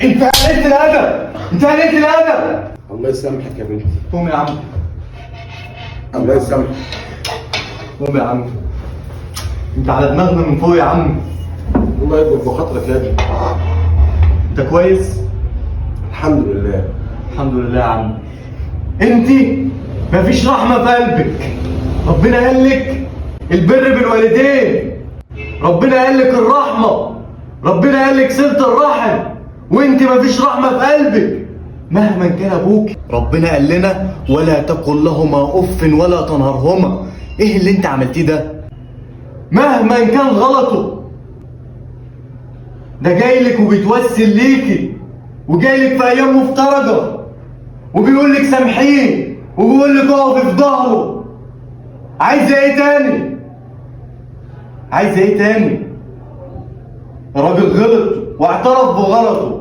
انت قلت الادب، انت قلت الادب. الله يسامحك يا بنتي. قوم يا عم، الله يسامحك. قوم يا عم، انت على دماغنا من فوق يا عم. الله يكبر بخاطرك يا ابني. انت كويس؟ الحمد لله. الحمد لله يا عم. انت مفيش رحمه في قلبك. ربنا قال لك البر بالوالدين، ربنا قال لك الرحمه، ربنا قال لك صله الرحم، وانت مفيش رحمه في قلبك مهما كان ابوك. ربنا قال لنا ولا تقل لهما اف ولا تنهرهما. ايه اللي انت عملتيه ده؟ مهما كان غلطه ده جاي لك وبيتوسل ليكي، وجاي لك في ايام مفترجه، وبيقول لك سامحيه، وبيقول لك اقفي في ظهره. عايزه ايه تاني؟ عايزه ايه تاني؟ الراجل غلط واعترف بغلطه.